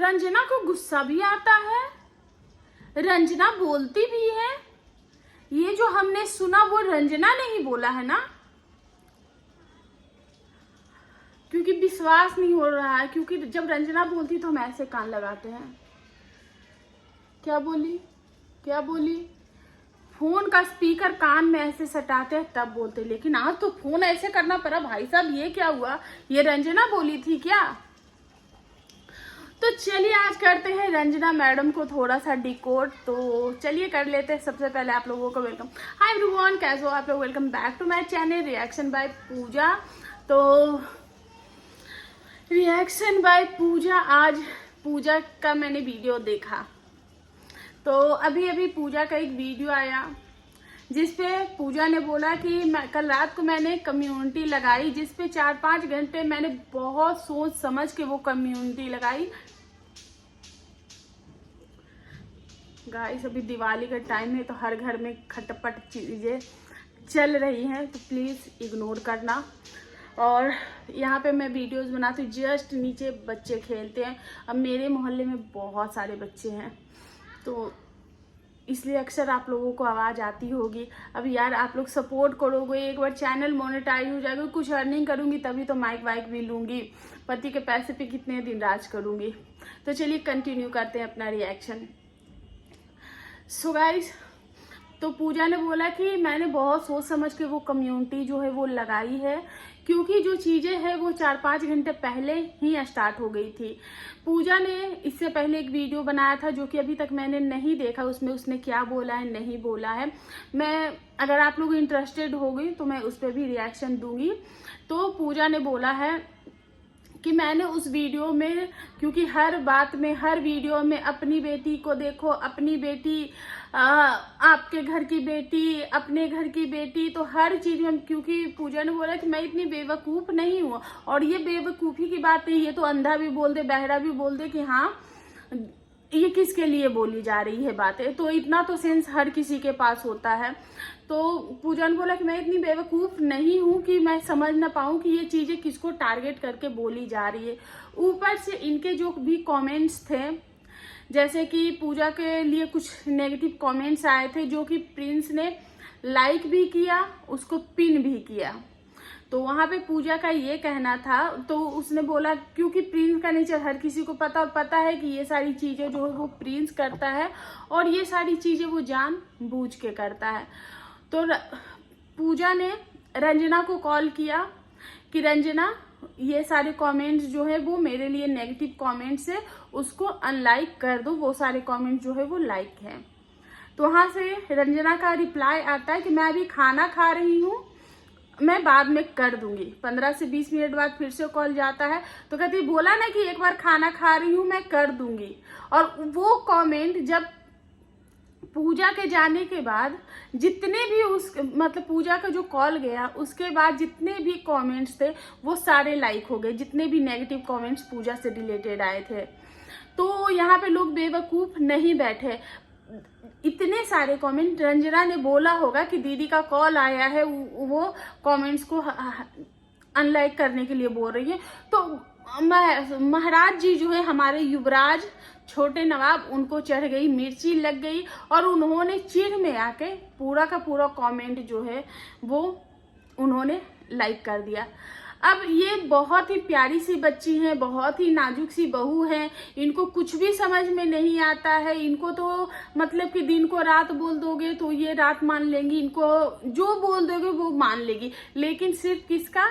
रंजना को गुस्सा भी आता है, रंजना बोलती भी है। ये जो हमने सुना वो रंजना ने ही बोला है ना, क्योंकि विश्वास नहीं हो रहा है। क्योंकि जब रंजना बोलती तो हम ऐसे कान लगाते हैं। क्या बोली क्या बोली, फोन का स्पीकर कान में ऐसे सटाते हैं तब बोलते। लेकिन आज तो फोन ऐसे करना पड़ा। भाई साहब ये क्या हुआ, ये रंजना बोली थी क्या? तो चलिए आज करते हैं रंजना मैडम को थोड़ा सा डिकोड। तो चलिए कर लेते हैं। सबसे पहले आप लोगों को वेलकम। हाय एवरीवन, कैसे हो आप लोग? Welcome back to my channel reaction by Pooja. तो रिएक्शन बाय पूजा, आज पूजा का मैंने वीडियो देखा। तो अभी अभी पूजा का एक वीडियो आया जिसपे पूजा ने बोला कि कल रात को मैंने कम्युनिटी लगाई, जिसपे 4-5 घंटे मैंने बहुत सोच समझ के वो कम्युनिटी लगाई। गाइस अभी दिवाली का टाइम है तो हर घर में खटपट चीजें चल रही हैं, तो प्लीज इग्नोर करना। और यहाँ पे मैं वीडियोस बनाती हूँ, जस्ट नीचे बच्चे खेलते हैं। अब मेरे मोहल्ले में बहुत सारे बच्चे हैं तो इसलिए अक्सर आप लोगों को आवाज़ आती होगी। अब यार आप लोग सपोर्ट करोगे, एक बार चैनल मोनेटाइज हो जाएगा, कुछ अर्निंग करूंगी तभी तो माइक वाइक भी लूंगी। पति के पैसे पे कितने दिन राज करूंगी। तो चलिए कंटिन्यू करते हैं अपना रिएक्शन। सो गाइस, तो पूजा ने बोला कि मैंने बहुत सोच समझ के वो कम्युनिटी जो है वो लगाई है, क्योंकि जो चीज़ें हैं वो 4-5 घंटे पहले ही स्टार्ट हो गई थी। पूजा ने इससे पहले एक वीडियो बनाया था जो कि अभी तक मैंने नहीं देखा, उसमें उसने क्या बोला है नहीं बोला है। मैं अगर आप लोग इंटरेस्टेड हो गई तो मैं उस पर भी रिएक्शन दूंगी। तो पूजा ने बोला है कि मैंने उस वीडियो में, क्योंकि हर बात में हर वीडियो में अपनी बेटी को देखो, अपनी बेटी आपके घर की बेटी, अपने घर की बेटी, तो हर चीज में, क्योंकि पूजा ने बोला कि मैं इतनी बेवकूफ नहीं हूँ। और ये बेवकूफी की बात नहीं, ये तो अंधा भी बोल दे बहरा भी बोल दे कि हाँ ये किसके लिए बोली जा रही है बातें, तो इतना तो सेंस हर किसी के पास होता है। तो पूजा ने बोला कि मैं इतनी बेवकूफ नहीं हूं कि मैं समझ ना पाऊं कि ये चीजें किसको टारगेट करके बोली जा रही है। ऊपर से इनके जो भी कमेंट्स थे, जैसे कि पूजा के लिए कुछ नेगेटिव कमेंट्स आए थे जो कि प्रिंस ने लाइक भी किया, उसको पिन भी किया। तो वहां पे पूजा का ये कहना था, तो उसने बोला क्योंकि प्रिंस का नेचर हर किसी को पता है कि ये सारी चीजें जो है वो प्रिंस करता है और ये सारी चीजें वो जान बूझ के करता है। तो पूजा ने रंजना को कॉल किया कि रंजना ये सारे कमेंट्स जो है वो मेरे लिए नेगेटिव कमेंट्स है, उसको अनलाइक कर दो, वो सारे कमेंट्स जो है वो लाइक है। तो वहां से रंजना का रिप्लाई आता है कि मैं अभी खाना खा रही हूँ, मैं बाद में कर दूंगी। 15 से 20 मिनट बाद फिर से कॉल जाता है तो कहती बोला ना कि एक बार खाना खा रही हूँ मैं कर दूंगी। और वो कमेंट जब पूजा के जाने के बाद जितने भी उस मतलब पूजा का जो कॉल गया उसके बाद जितने भी कमेंट्स थे वो सारे लाइक हो गए, जितने भी नेगेटिव कमेंट्स पूजा से रिलेटेड आए थे। तो यहाँ पे लोग बेवकूफ नहीं बैठे। इतने सारे कमेंट, रंजना ने बोला होगा कि दीदी का कॉल आया है, वो कमेंट्स को अनलाइक करने के लिए बोल रही है। तो महाराज जी जो है हमारे युवराज छोटे नवाब, उनको चढ़ गई मिर्ची लग गई और उन्होंने चिढ़ में आके पूरा का पूरा कमेंट जो है वो उन्होंने लाइक कर दिया। अब ये बहुत ही प्यारी सी बच्ची हैं, बहुत ही नाजुक सी बहू हैं, इनको कुछ भी समझ में नहीं आता है। इनको तो मतलब कि दिन को रात बोल दोगे तो ये रात मान लेंगी, इनको जो बोल दोगे वो मान लेगी, लेकिन सिर्फ किसका?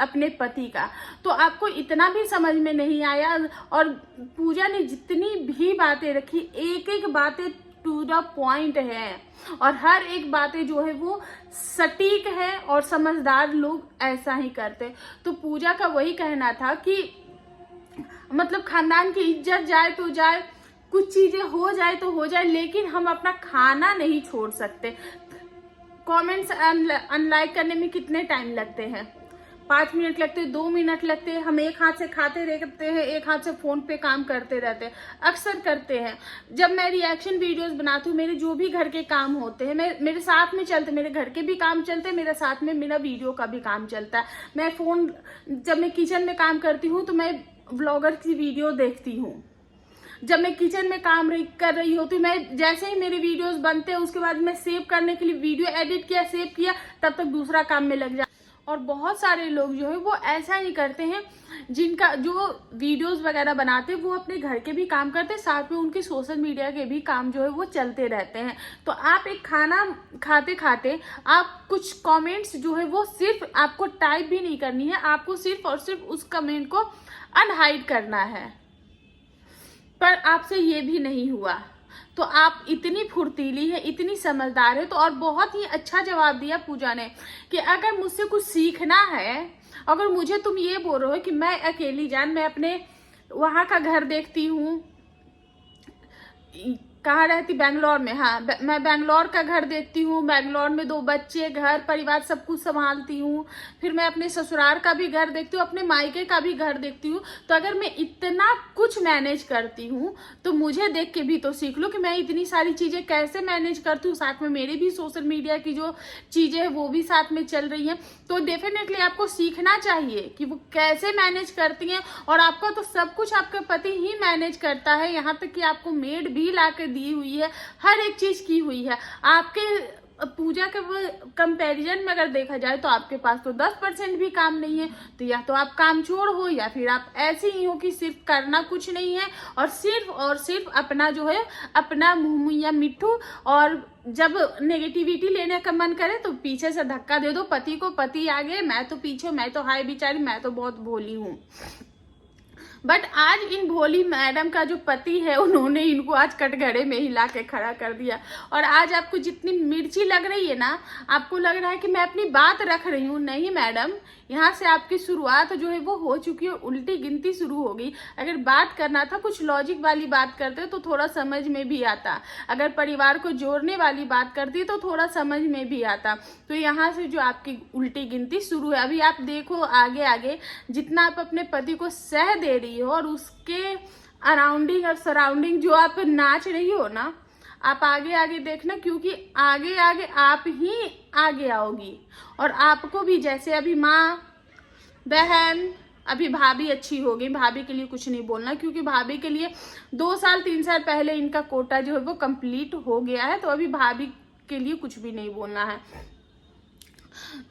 अपने पति का। तो आपको इतना भी समझ में नहीं आया। और पूजा ने जितनी भी बातें रखी, एक एक बातें टू द पॉइंट है और हर एक बातें जो है वो सटीक है और समझदार लोग ऐसा ही करते। तो पूजा का वही कहना था कि मतलब खानदान की इज्जत जाए तो जाए, कुछ चीजें हो जाए तो हो जाए, लेकिन हम अपना खाना नहीं छोड़ सकते। कमेंट्स अनलाइक करने में कितने टाइम लगते हैं? 5 मिनट लगते हैं, 2 मिनट लगते हैं। हम एक हाथ से खाते रहते हैं, एक हाथ से फोन पे काम करते रहते हैं, अक्सर करते हैं। जब मैं रिएक्शन वीडियोस बनाती हूँ, मेरे जो भी घर के काम होते हैं मेरे साथ में चलते, मेरे घर के भी काम चलते हैं, मेरे साथ में मेरा वीडियो का भी काम चलता है। मैं फोन, जब मैं किचन में काम करती हूँ तो मैं व्लॉगर की वीडियो देखती हूँ, जब मैं किचन में काम कर रही होती हूँ, मैं जैसे ही मेरे वीडियोस बनते हैं उसके बाद मैं सेव करने के लिए वीडियो एडिट किया, सेव किया, तब तक दूसरा काम में लग जाता। और बहुत सारे लोग जो है वो ऐसा ही करते हैं, जिनका जो वीडियोस वगैरह बनाते हैं वो अपने घर के भी काम करते हैं, साथ में उनके सोशल मीडिया के भी काम जो है वो चलते रहते हैं। तो आप एक खाना खाते खाते आप कुछ कमेंट्स जो है वो सिर्फ आपको टाइप भी नहीं करनी है, आपको सिर्फ और सिर्फ उस कमेंट को अनहाइड करना है। पर आपसे ये भी नहीं हुआ, तो आप इतनी फुर्तीली है, इतनी समझदार है। तो और बहुत ही अच्छा जवाब दिया पूजा ने कि अगर मुझसे कुछ सीखना है, अगर मुझे तुम ये बोल रहे हो कि मैं अकेली जान, मैं अपने वहाँ का घर देखती हूँ, कहाँ रहती, बेंगलोर में, हाँ मैं बेंगलोर का घर देखती हूँ, बेंगलोर में 2 बच्चे, घर परिवार सब कुछ संभालती हूँ, फिर मैं अपने ससुराल का भी घर देखती हूँ, अपने मायके का भी घर देखती हूँ। तो अगर मैं इतना कुछ मैनेज करती हूँ तो मुझे देख के भी तो सीख लो कि मैं इतनी सारी चीज़ें कैसे मैनेज करती हूँ, साथ में मेरे भी सोशल मीडिया की जो चीज़ें हैं वो भी साथ में चल रही हैं। तो डेफिनेटली आपको सीखना चाहिए कि वो कैसे मैनेज करती हैं। और आपका तो सब कुछ आपके पति ही मैनेज करता है, यहाँ तक कि आपको मेड भी ला के दी हुई है, हर एक चीज की हुई है। आपके पूजा के कंपैरिजन में अगर देखा जाए तो आपके पास तो 10% भी काम नहीं है। तो या तो आप काम चोर हो या फिर आप ऐसे ही हो कि सिर्फ करना कुछ नहीं है और सिर्फ अपना जो है अपना मुंह या मिट्ठू, और जब नेगेटिविटी लेने का मन करे तो पीछे से धक्का दे दो पति को, पति आगे मैं तो पीछे, मैं तो हाय बेचारी, मैं तो बहुत भोली हूँ। बट आज इन भोली मैडम का जो पति है उन्होंने इनको आज कटघरे में ही ला के खड़ा कर दिया। और आज आपको जितनी मिर्ची लग रही है ना, आपको लग रहा है कि मैं अपनी बात रख रही हूँ, नहीं मैडम, यहाँ से आपकी शुरुआत जो है वो हो चुकी है, उल्टी गिनती शुरू हो गई। अगर बात करना था कुछ लॉजिक वाली बात करते तो थोड़ा समझ में भी आता, अगर परिवार को जोड़ने वाली बात करती तो थोड़ा समझ में भी आता। तो यहाँ से जो आपकी उल्टी गिनती शुरू है। अभी आप देखो आगे आगे जितना आप अपने पति को सह दे रही हो और उसके अराउंडिंग और सराउंडिंग जो आप नाच रही हो ना, आप आगे आगे देखना, क्योंकि आगे आगे आप ही आगे आओगी। और आपको भी जैसे अभी माँ बहन, अभी भाभी अच्छी हो गई, भाभी के लिए कुछ नहीं बोलना, क्योंकि भाभी के लिए 2 साल 3 साल पहले इनका कोटा जो है वो कंप्लीट हो गया है। तो अभी भाभी के लिए कुछ भी नहीं बोलना है।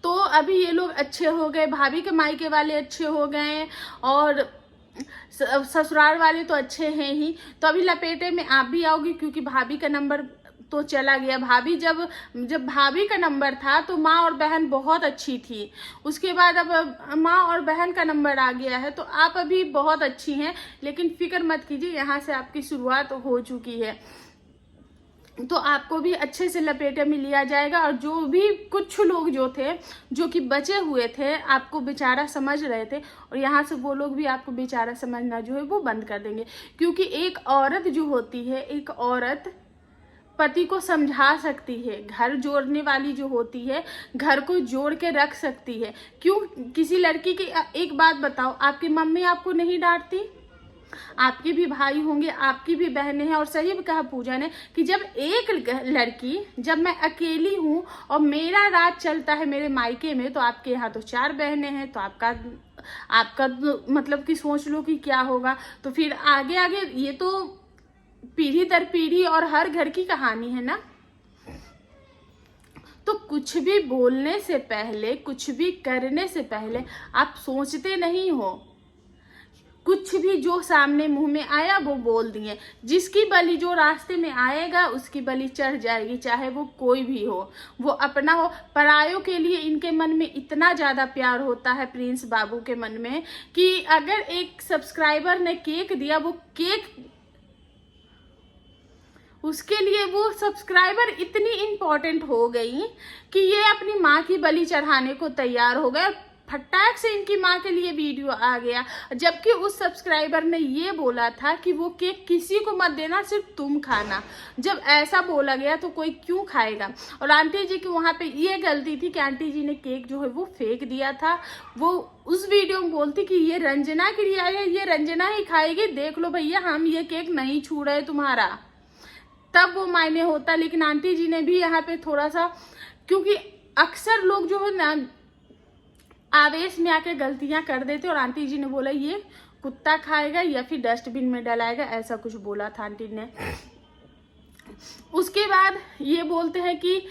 तो अभी ये लोग अच्छे हो गए, भाभी के मायके वाले अच्छे हो गए और ससुराल वाले तो अच्छे हैं ही। तो अभी लपेटे में आप भी आओगी, क्योंकि भाभी का नंबर तो चला गया। भाभी जब भाभी का नंबर था तो माँ और बहन बहुत अच्छी थी, उसके बाद अब माँ और बहन का नंबर आ गया है। तो आप अभी बहुत अच्छी हैं, लेकिन फिक्र मत कीजिए, यहाँ से आपकी शुरुआत हो चुकी है। तो आपको भी अच्छे से लपेटे में लिया जाएगा। और जो भी कुछ लोग जो थे, जो कि बचे हुए थे, आपको बेचारा समझ रहे थे, और यहाँ से वो लोग भी आपको बेचारा समझना जो है वो बंद कर देंगे। क्योंकि एक औरत जो होती है, एक औरत पति को समझा सकती है, घर जोड़ने वाली जो होती है घर को जोड़ के रख सकती है। क्यों किसी लड़की की, एक बात बताओ, आपकी मम्मी आपको नहीं डांटती? आपके भी भाई होंगे, आपकी भी बहनें हैं। और सही कहा पूजा ने कि जब एक लड़की, जब मैं अकेली हूँ और मेरा राज चलता है मेरे मायके में, तो आपके यहाँ तो 4 बहनें हैं, तो आपका मतलब कि सोच लो कि क्या होगा। तो फिर आगे आगे ये तो पीढ़ी दर पीढ़ी और हर घर की कहानी है ना। तो कुछ भी बोलने से पहले, कुछ भी करने से पहले आप सोचते नहीं हो। कुछ भी जो सामने मुंह में आया वो बोल दिए। जिसकी बलि जो रास्ते में आएगा उसकी बलि चढ़ जाएगी, चाहे वो कोई भी हो, वो अपना हो। परायों के लिए इनके मन में इतना ज़्यादा प्यार होता है प्रिंस बाबू के मन में, कि अगर एक सब्सक्राइबर ने केक दिया, वो केक उसके लिए वो सब्सक्राइबर इतनी इम्पोर्टेंट हो गई कि ये अपनी माँ की बलि चढ़ाने को तैयार हो गए। फटाक से इनकी माँ के लिए वीडियो आ गया, जबकि उस सब्सक्राइबर ने ये बोला था कि वो केक किसी को मत देना, सिर्फ तुम खाना। जब ऐसा बोला गया तो कोई क्यों खाएगा। और आंटी जी की वहाँ पे ये गलती थी कि आंटी जी ने केक जो है वो फेंक दिया था। वो उस वीडियो में बोलती कि ये रंजना के लिए आया, ये रंजना ही खाएगी, देख लो भैया हम ये केक नहीं छू रहे तुम्हारा, तब वो मायने होता। लेकिन आंटी जी ने भी यहाँ पे थोड़ा सा, क्योंकि अक्सर लोग जो है ना आवेश में आके गलतियां कर देते, और आंटी जी ने बोला ये कुत्ता खाएगा या फिर डस्टबिन में डलाएगा, ऐसा कुछ बोला था आंटी ने। उसके बाद ये बोलते हैं कि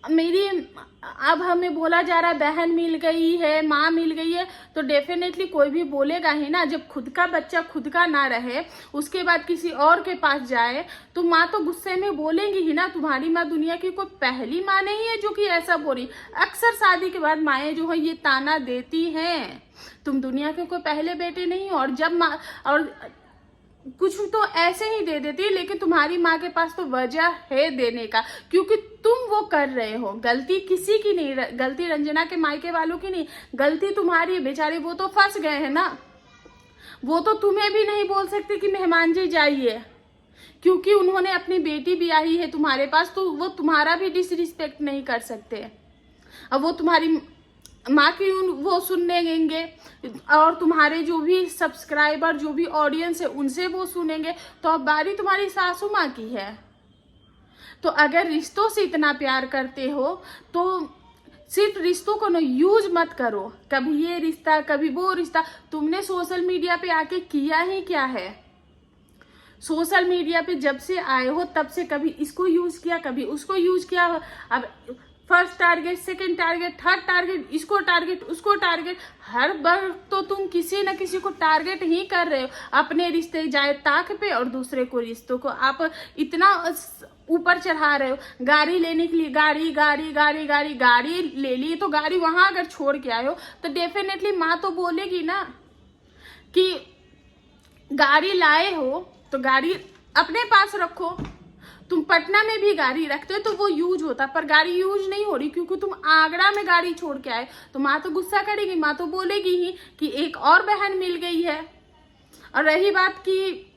अब हमें बोला जा रहा है बहन मिल गई है, माँ मिल गई है, तो डेफिनेटली कोई भी बोलेगा ही ना। जब खुद का बच्चा खुद का ना रहे, उसके बाद किसी और के पास जाए, तो माँ तो गुस्से में बोलेंगी ही ना। तुम्हारी माँ दुनिया की कोई पहली माँ नहीं है जो कि ऐसा बोली। अक्सर शादी के बाद माएँ जो है ये ताना देती हैं, तुम दुनिया के कोई पहले बेटे नहीं हो। और जब माँ और कुछ तो ऐसे ही दे देती है, लेकिन तुम्हारी माँ के पास तो वजह है देने का, क्योंकि तुम वो कर रहे हो। गलती किसी की नहीं, गलती रंजना के मायके वालों की नहीं, गलती तुम्हारी है। बेचारे वो तो फंस गए हैं ना, वो तो तुम्हें भी नहीं बोल सकते कि मेहमान जी जाइए, क्योंकि उन्होंने अपनी बेटी भी आई है तुम्हारे पास, तो वो तुम्हारा भी डिसरिस्पेक्ट नहीं कर सकते। अब वो तुम्हारी माँ की वो सुनेंगे, और तुम्हारे जो भी सब्सक्राइबर, जो भी ऑडियंस है, उनसे वो सुनेंगे। तो अब बारी तुम्हारी सासू माँ की है। तो अगर रिश्तों से इतना प्यार करते हो तो सिर्फ रिश्तों को ना यूज मत करो, कभी ये रिश्ता कभी वो रिश्ता। तुमने सोशल मीडिया पे आके किया ही क्या है? सोशल मीडिया पे जब से आए हो तब से कभी इसको यूज किया, कभी उसको यूज किया। अब first target, second target, third target, इसको टारगेट, उसको टारगेट, हर बार तो तुम किसी न किसी को टारगेट ही कर रहे हो। अपने रिश्ते जाए ताक पे और दूसरे को रिश्तों को आप इतना ऊपर चढ़ा रहे हो। गाड़ी लेने के लिए गाड़ी गाड़ी गाड़ी गाड़ी गाड़ी ले ली, तो गाड़ी वहां अगर छोड़ के आए हो तो डेफिनेटली माँ तो बोलेगी ना कि गाड़ी लाए हो तो गाड़ी अपने पास रखो। तुम पटना में भी गाड़ी रखते हो तो वो यूज होता, पर गाड़ी यूज नहीं हो रही क्योंकि तुम आगरा में गाड़ी छोड़ के आए। तो माँ तो गुस्सा करेगी, माँ तो बोलेगी ही कि एक और बहन मिल गई है। और रही बात की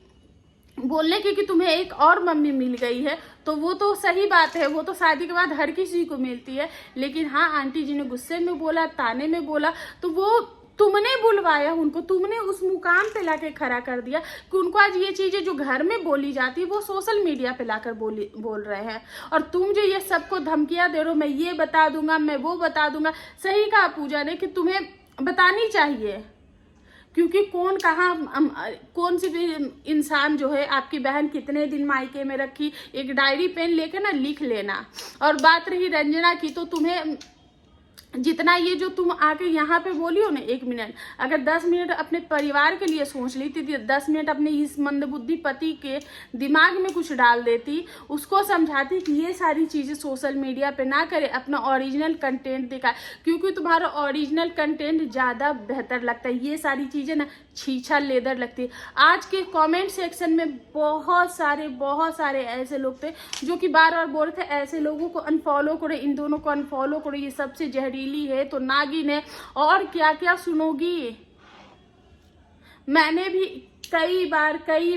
बोलने की कि तुम्हें एक और मम्मी मिल गई है, तो वो तो सही बात है, वो तो शादी के बाद हर किसी को मिलती है। लेकिन हाँ, आंटी जी ने गुस्से में बोला, ताने में बोला, तो वो तुमने बुलवाया उनको, तुमने उस मुकाम पे लाके खड़ा कर दिया कि उनको आज ये चीजें जो घर में बोली जाती है वो सोशल मीडिया पे लाकर बोल रहे हैं। और तुम जो ये सबको धमकियां दे रहे हो, मैं ये बता दूंगा, मैं वो बता दूंगा। सही कहा पूजा ने कि तुम्हें बतानी चाहिए, क्योंकि कौन कहाँ कौन सी भी इंसान जो है आपकी बहन कितने दिन मायके में रखी, एक डायरी पेन लेकर ना लिख लेना। और बात रही रंजना की, तो तुम्हें जितना ये जो तुम आके यहाँ पे बोली हो ना, 1 मिनट अगर 10 मिनट अपने परिवार के लिए सोच ली थी, 10 मिनट अपने इस मंदबुद्धि पति के दिमाग में कुछ डाल देती, उसको समझाती कि ये सारी चीज़ें सोशल मीडिया पे ना करे, अपना ओरिजिनल कंटेंट दिखाए, क्योंकि तुम्हारा ओरिजिनल कंटेंट ज़्यादा बेहतर लगता है। ये सारी चीज़ें ना छीछा लेदर लगती है। आज के कमेंट सेक्शन में बहुत सारे ऐसे लोग थे जो कि बार बार बोल रहे थे ऐसे लोगों को अनफॉलो करो, इन दोनों को अनफॉलो करो, ये सबसे जहरीली है, तो नागिन है, और क्या क्या सुनोगी। मैंने भी कई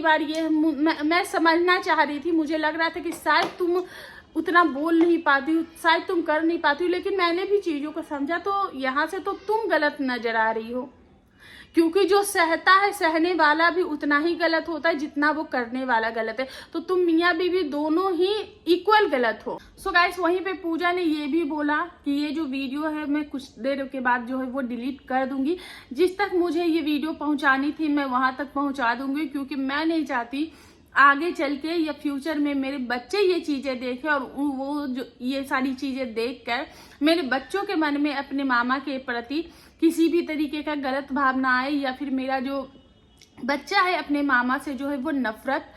बार ये मैं समझना चाह रही थी, मुझे लग रहा था कि शायद तुम उतना बोल नहीं पाती हो, शायद तुम कर नहीं पाती हो, लेकिन मैंने भी चीज़ों को समझा, तो यहाँ से तो तुम गलत नजर आ रही हो। क्योंकि जो सहता है, सहने वाला भी उतना ही गलत होता है जितना वो करने वाला गलत है। तो तुम मियाँ बीवी दोनों ही इक्वल गलत हो। सो गाइस, वहीं पे पूजा ने ये भी बोला कि ये जो वीडियो है मैं कुछ देर के बाद जो है वो डिलीट कर दूंगी। जिस तक मुझे ये वीडियो पहुंचानी थी मैं वहां तक पहुंचा दूंगी, क्योंकि मैं नहीं चाहती आगे चल के या फ्यूचर में मेरे बच्चे ये चीजें देखें और वो जो ये सारी चीजें देखकर मेरे बच्चों के मन में अपने मामा के प्रति किसी भी तरीके का गलत भावना आए, या फिर मेरा जो बच्चा है अपने मामा से जो है वो नफरत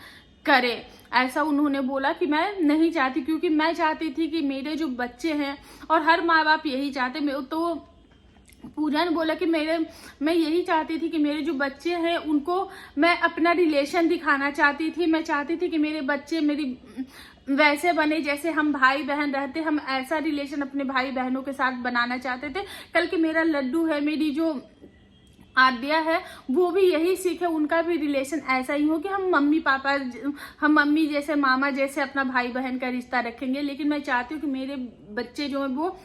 करे। ऐसा उन्होंने बोला कि मैं नहीं चाहती, क्योंकि मैं चाहती थी कि मेरे जो बच्चे हैं, और हर माँ बाप यही चाहते, तो पूजा ने बोला कि मैं यही चाहती थी कि मेरे जो बच्चे हैं उनको मैं अपना रिलेशन दिखाना चाहती थी। मैं चाहती थी कि मेरे बच्चे मेरी वैसे बने जैसे हम भाई बहन रहते, हम ऐसा रिलेशन अपने भाई बहनों के साथ बनाना चाहते थे। कल के मेरा लड्डू है, मेरी जो आद्या है, वो भी यही सीखे, उनका भी रिलेशन ऐसा ही हो कि हम मम्मी जैसे, मामा जैसे अपना भाई बहन का रिश्ता रखेंगे। लेकिन मैं चाहती हूँ कि मेरे बच्चे जो है वो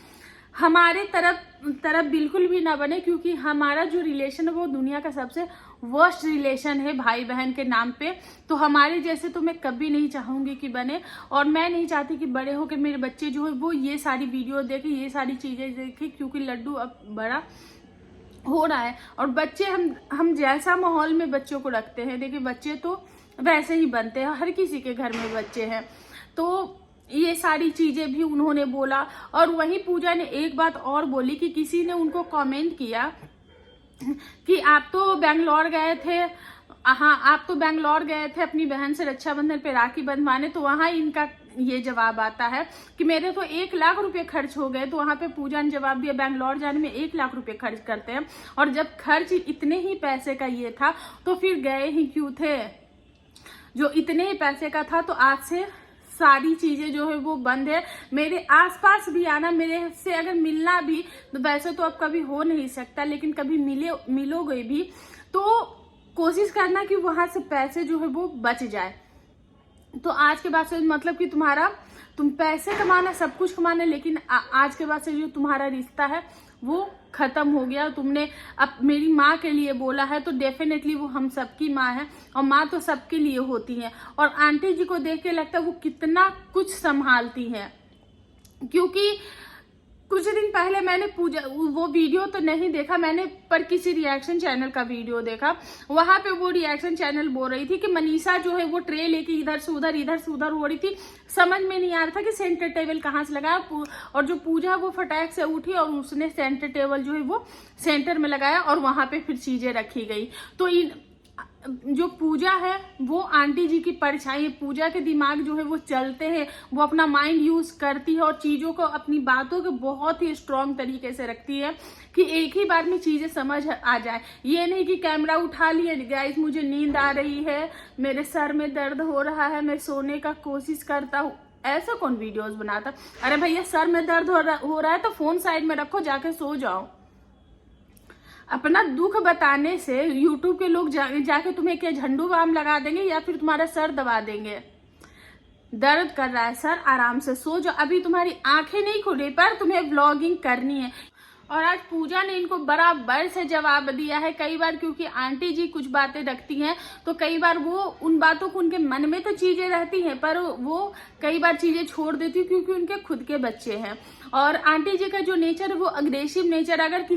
हमारे तरफ बिल्कुल भी ना बने, क्योंकि हमारा जो रिलेशन है वो दुनिया का सबसे वर्स्ट रिलेशन है भाई बहन के नाम पे। तो हमारे जैसे तो मैं कभी नहीं चाहूंगी कि बने, और मैं नहीं चाहती कि बड़े होकर मेरे बच्चे जो है वो ये सारी वीडियो देखे, ये सारी चीजें देखे, क्योंकि लड्डू अब बड़ा हो रहा है। और बच्चे हम जैसा माहौल में बच्चों को रखते हैं, देखिए बच्चे तो वैसे ही बनते हैं, हर किसी के घर में बच्चे हैं। तो ये सारी चीजें भी उन्होंने बोला। और वहीं पूजा ने एक बात और बोली कि किसी ने उनको कमेंट किया कि आप तो बेंगलोर गए थे, हाँ आप तो बेंगलोर गए थे अपनी बहन से रक्षाबंधन पे राखी बंधवाने, तो वहाँ इनका ये जवाब आता है कि मेरे तो 1 लाख रुपए खर्च हो गए। तो वहाँ पे पूजा ने जवाब दिया, बेंगलोर जाने में 1 लाख रुपए खर्च करते हैं, और जब खर्च इतने ही पैसे का ये था तो फिर गए ही क्यों थे। जो इतने ही पैसे का था तो आज से सारी चीजें जो है वो बंद है। मेरे आसपास भी आना, मेरे से अगर मिलना भी, तो वैसे तो अब कभी हो नहीं सकता, लेकिन कभी मिलोगे भी तो कोशिश करना कि वहां से पैसे जो है वो बच जाए। तो आज के बाद से मतलब कि तुम पैसे कमाना, सब कुछ कमाना, लेकिन आज के बाद से जो तुम्हारा रिश्ता है वो खत्म हो गया। तुमने अब मेरी माँ के लिए बोला है तो डेफिनेटली वो हम सबकी माँ है, और माँ तो सबके लिए होती है। और आंटी जी को देख के लगता है वो कितना कुछ संभालती है, क्योंकि कुछ दिन पहले मैंने पूजा वो वीडियो तो नहीं देखा मैंने, पर किसी रिएक्शन चैनल का वीडियो देखा। वहां पे वो रिएक्शन चैनल बोल रही थी कि मनीषा जो है वो ट्रे लेके इधर से उधर हो रही थी, समझ में नहीं आ रहा था कि सेंटर टेबल कहाँ से लगाया। और जो पूजा वो फटाक से उठी और उसने सेंटर टेबल जो है वो सेंटर में लगाया, और वहां पे फिर चीजें रखी गई। तो जो पूजा है वो आंटी जी की परछाई है। पूजा के दिमाग जो है वो चलते हैं, वो अपना माइंड यूज करती है और चीजों को, अपनी बातों को बहुत ही स्ट्रांग तरीके से रखती है कि एक ही बार में चीजें समझ आ जाए। ये नहीं कि कैमरा उठा लिए, गाइस मुझे नींद आ रही है, मेरे सर में दर्द हो रहा है, मैं सोने का कोशिश करता हूँ, ऐसा कौन वीडियोस बनाता। अरे भैया सर में दर्द हो रहा है तो फोन साइड में रखो, जाके सो जाओ। अपना दुख बताने से यूट्यूब के लोग जाके तुम्हें क्या झंडू बाम लगा देंगे या फिर तुम्हारा सर दबा देंगे। दर्द कर रहा है सर, आराम से सो जाओ, अभी तुम्हारी आंखें नहीं खुली पर तुम्हें व्लॉगिंग करनी है। और आज पूजा ने इनको बराबर से जवाब दिया है कई बार, क्योंकि आंटी जी कुछ बातें रखती हैं तो कई बार वो उन बातों को, उनके मन में तो चीजें रहती हैं पर वो कई बार चीजें छोड़ देती है क्योंकि उनके खुद के बच्चे हैं। और आंटी जी का जो नेचर है वो अग्रेसिव नेचर, अगर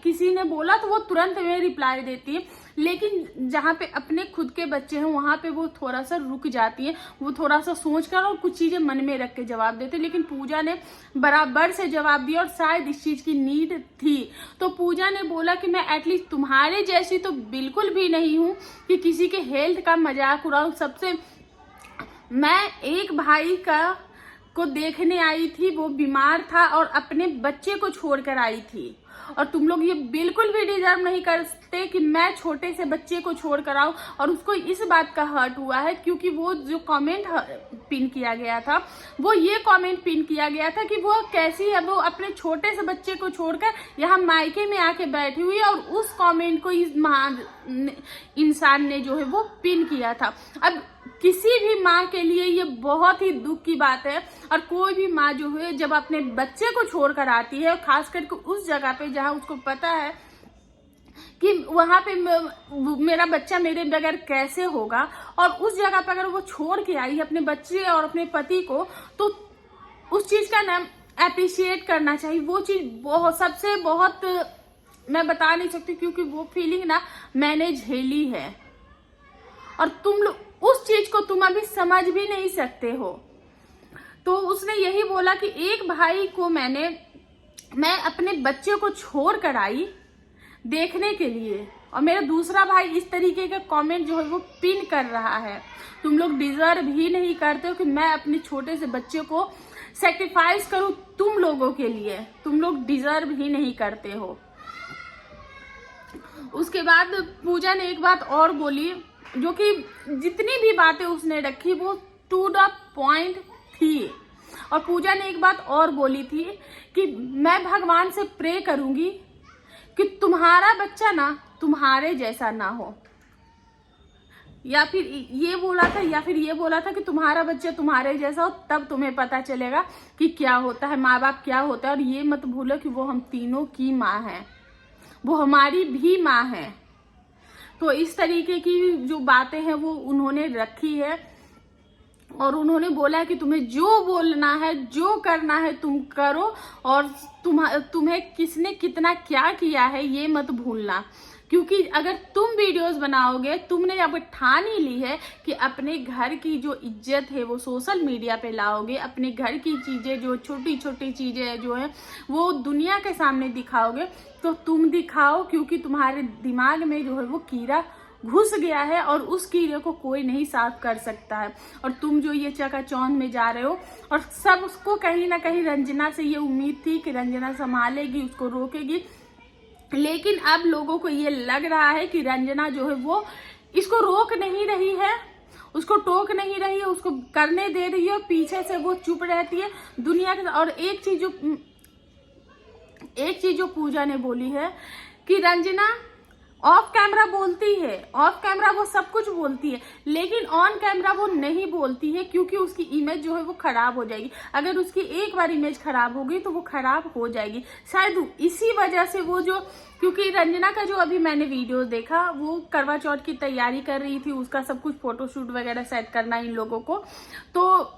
किसी ने बोला तो वो तुरंत में रिप्लाई देती है, लेकिन जहाँ पे अपने खुद के बच्चे हैं वहां पे वो थोड़ा सा रुक जाती है, वो थोड़ा सा सोच कर और कुछ चीजें मन में रख के जवाब देते। लेकिन पूजा ने बराबर से जवाब दिया और शायद इस चीज की नीड थी। तो पूजा ने बोला कि मैं एटलीस्ट तुम्हारे जैसी तो बिल्कुल भी नहीं हूँ कि किसी के हेल्थ का मजाक उड़ाऊं। मैं एक भाई को देखने आई थी, वो बीमार था और अपने बच्चे को छोड़कर आई थी, और तुम लोग ये बिल्कुल भी डिजर्व नहीं करते कि मैं छोटे से बच्चे को छोड़ कर आऊं। और उसको इस बात का हर्ट हुआ है क्योंकि वो जो कमेंट पिन किया गया था, वो ये कमेंट पिन किया गया था कि वो कैसी है, वो अपने छोटे से बच्चे को छोड़कर यहाँ मायके में आके बैठी हुई है, और उस कमेंट को इस महान इंसान ने जो है वो पिन किया था। अब किसी भी माँ के लिए ये बहुत ही दुख की बात है, और कोई भी माँ जो है जब अपने बच्चे को छोड़कर आती है, खास करके उस जगह पे जहाँ उसको पता है कि वहां पे मेरा बच्चा मेरे बगैर कैसे होगा, और उस जगह पर अगर वो छोड़ के आई अपने बच्चे और अपने पति को, तो उस चीज का नाम अप्रिशिएट करना चाहिए। वो चीज सबसे बहुत मैं बता नहीं सकती, क्योंकि वो फीलिंग ना मैंने झेली है, और तुम लोग उस चीज को तुम अभी समझ भी नहीं सकते हो। तो उसने यही बोला कि एक भाई को मैं अपने बच्चे को छोड़ कर आई देखने के लिए, और मेरा दूसरा भाई इस तरीके का कमेंट जो है वो पिन कर रहा है। तुम लोग डिजर्व ही नहीं करते हो कि मैं अपने छोटे से बच्चे को सेक्रीफाइस करूं तुम लोगों के लिए, तुम लोग डिजर्व ही नहीं करते हो। उसके बाद पूजा ने एक बात और बोली, जो कि जितनी भी बातें उसने रखी वो टू द पॉइंट थी। और पूजा ने एक बात और बोली थी कि मैं भगवान से प्रे करूंगी कि तुम्हारा बच्चा ना तुम्हारे जैसा ना हो, या फिर ये बोला था कि तुम्हारा बच्चा तुम्हारे जैसा हो, तब तुम्हें पता चलेगा कि क्या होता है माँ बाप, क्या होता है। और ये मत भूलो कि वो हम तीनों की माँ है, वो हमारी भी माँ है। तो इस तरीके की जो बातें हैं वो उन्होंने रखी है। और उन्होंने बोला है कि तुम्हें जो बोलना है, जो करना है तुम करो, और तुम्हें किसने कितना क्या किया है ये मत भूलना। क्योंकि अगर तुम वीडियोस बनाओगे, तुमने अब ठान ही ली है कि अपने घर की जो इज्जत है वो सोशल मीडिया पे लाओगे, अपने घर की चीजें जो छोटी छोटी चीजें जो है वो दुनिया के सामने दिखाओगे, तो तुम दिखाओ, क्योंकि तुम्हारे दिमाग में जो है वो कीड़ा घुस गया है और उस कीड़े को कोई नहीं साफ कर सकता है। और तुम जो ये चकाचौंध में जा रहे हो, और सब उसको कहीं ना कहीं रंजना से ये उम्मीद थी कि रंजना संभालेगी, उसको रोकेगी, लेकिन अब लोगों को ये लग रहा है कि रंजना जो है वो इसको रोक नहीं रही है, उसको टोक नहीं रही है, उसको करने दे रही है, पीछे से वो चुप रहती है दुनिया के। और एक चीज जो पूजा ने बोली है कि रंजना ऑफ कैमरा बोलती है, ऑफ कैमरा वो सब कुछ बोलती है, लेकिन ऑन कैमरा वो नहीं बोलती है, क्योंकि उसकी इमेज जो है वो खराब हो जाएगी। अगर उसकी एक बार इमेज खराब होगी तो वो खराब हो जाएगी। शायद इसी वजह से वो जो, क्योंकि रंजना का जो अभी मैंने वीडियो देखा, वो करवा चौथ की तैयारी कर रही थी, उसका सब कुछ फोटोशूट वगैरह सेट करना इन लोगों को, तो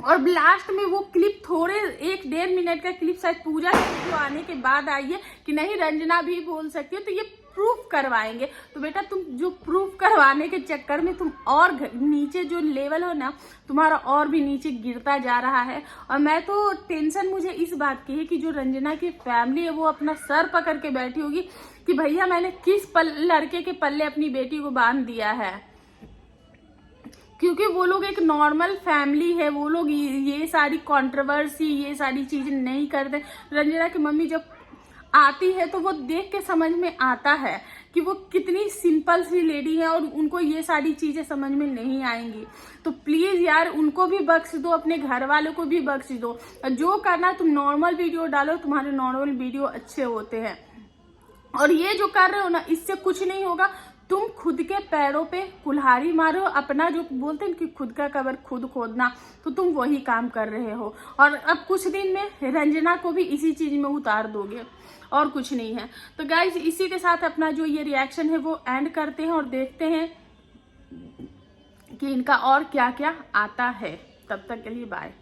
और लास्ट में वो क्लिप थोड़े 1-1.5 मिनट का क्लिप शायद पूजा के वीडियो आने के बाद आई है कि नहीं रंजना भी बोल सकती है, तो ये प्रूफ करवाएंगे। तो बेटा तुम जो प्रूफ करवाने के चक्कर में तुम और नीचे जो लेवल हो ना, तुम्हारा और भी नीचे गिरता जा रहा है। और मैं तो टेंशन मुझे इस बात की है कि जो रंजना की फैमिली है वो अपना सर पकड़ के बैठी होगी कि भैया मैंने किस लड़के के पल्ले अपनी बेटी को बांध दिया है, क्योंकि वो लोग एक नॉर्मल फैमिली है, वो लोग ये सारी कंट्रोवर्सी, ये सारी चीजें नहीं करते। रंजना की मम्मी जब आती है तो वो देख के समझ में आता है कि वो कितनी सिंपल सी लेडी है, और उनको ये सारी चीजें समझ में नहीं आएंगी। तो प्लीज यार उनको भी बख्श दो, अपने घर वालों को भी बख्श दो। जो करना तुम नॉर्मल वीडियो डालो, तुम्हारे नॉर्मल वीडियो अच्छे होते हैं। और ये जो कर रहे हो ना, इससे कुछ नहीं होगा। तुम खुद के पैरों पे कुल्हाड़ी मारो, अपना जो बोलते हैं कि खुद का कब्र खुद खोदना, तो तुम वही काम कर रहे हो। और अब कुछ दिन में रंजना को भी इसी चीज में उतार दोगे, और कुछ नहीं है। तो गाइज इसी के साथ अपना जो ये रिएक्शन है वो एंड करते हैं और देखते हैं कि इनका और क्या क्या आता है। तब तक के लिए बाय।